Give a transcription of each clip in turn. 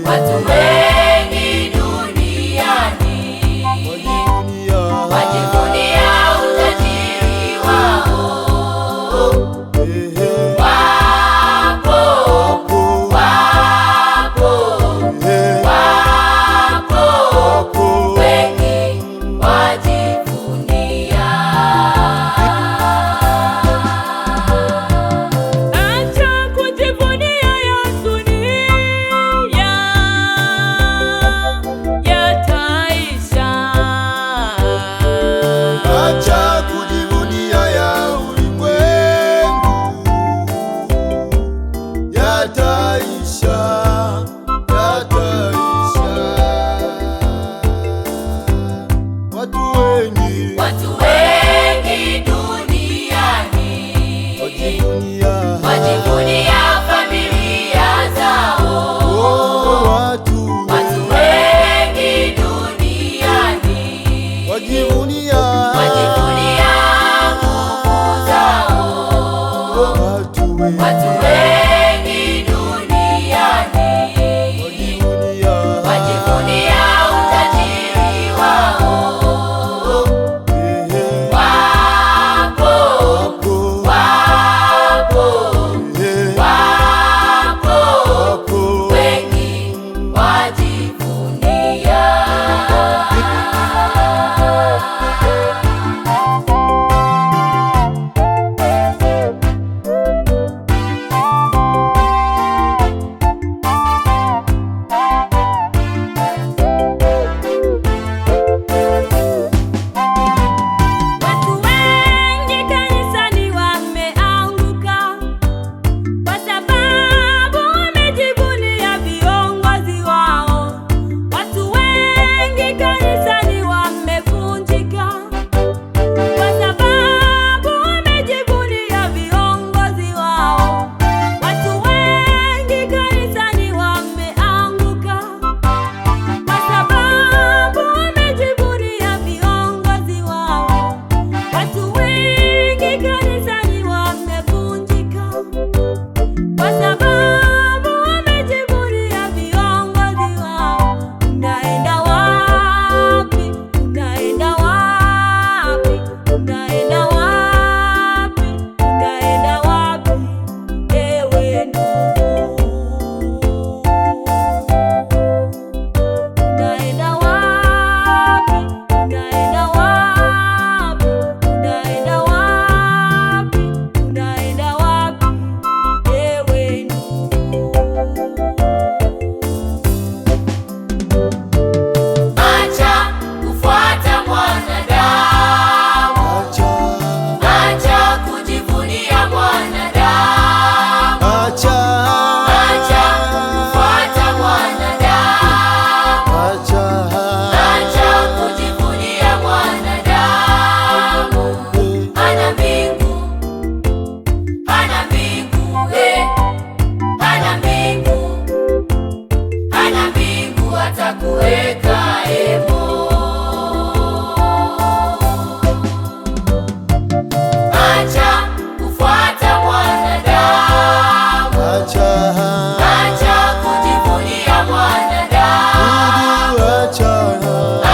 watu wengi duniani wajivunia utajiri wao. Wapo wengi wajivunia. Acha kujivunia ya dunia, yataisha. Acha kujivunia ya ulimwengu, yataisha, yataisha. Watu wengi duniani wajivunia familia zao. Watu wengi duniani wajivunia nguvu zao. Watu wengi duniani wajivunia utajiri wao. Wapo wengi wajivunia. Watu wengi kanisani wameanguka kwa sababu wamejivunia viongozi wao. Watu wengi kanisani wamevunjika kwa sababu wamejivunia viongozi wao. Watu wengi kanisani wameanguka kwa sababu wamejivunia viongozi wao. Watu wengi kanisani wamevunjika kwa sababu wamejivunia viongozi wao. Unaenda wapi? Unaenda wapi? Unaenda wapi? Unaenda wapi, ewe ndugu? Unaenda wapi? Unaenda wapi? Unaenda wapi? Unaenda wapi, ewe ndugu? Acha kufuata mwanadamu, acha kujivunia mwanadamu, acha kufuata mwanadamu, acha kujivunia mwanadamu. Hana mbingu, hana mbingu, hana mbingu, hana mbingu atakuweka emo. Acha kufuata mwanadamu, acha kujivunia mwanadamu,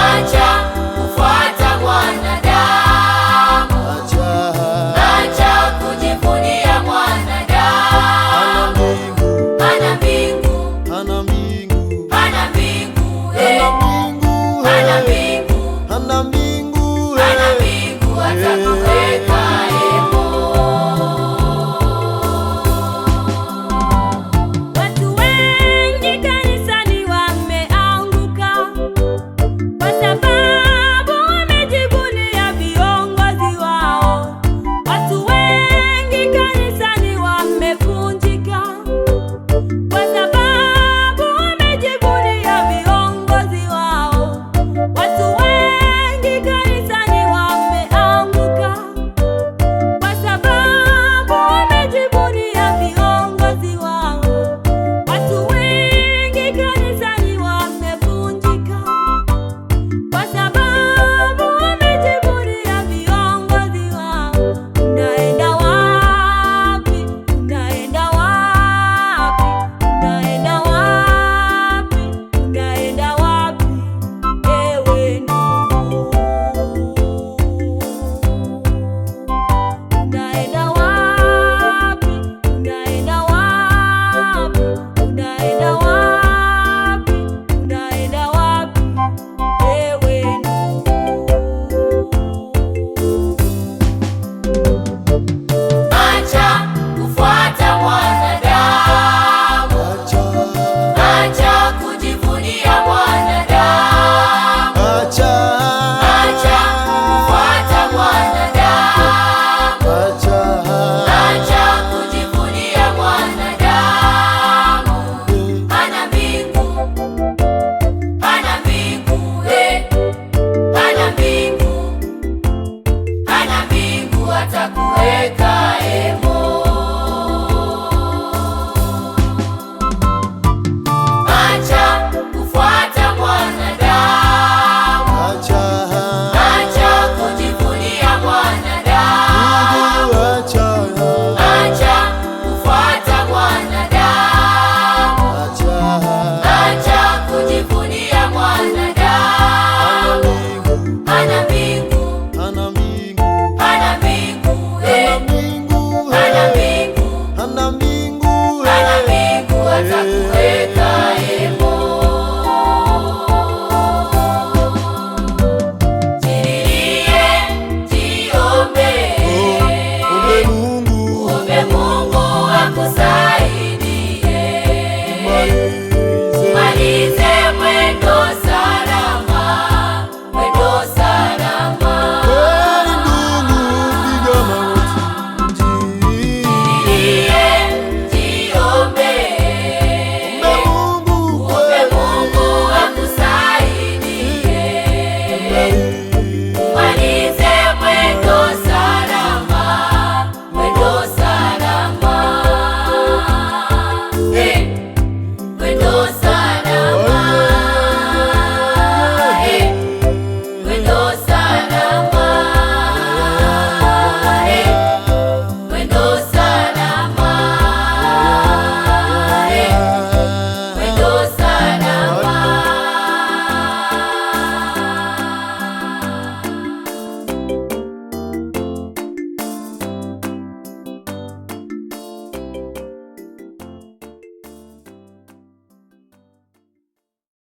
acha kufuata mwanadamu, acha kujivunia mwanadamu. Hana mbingu, hana mbingu,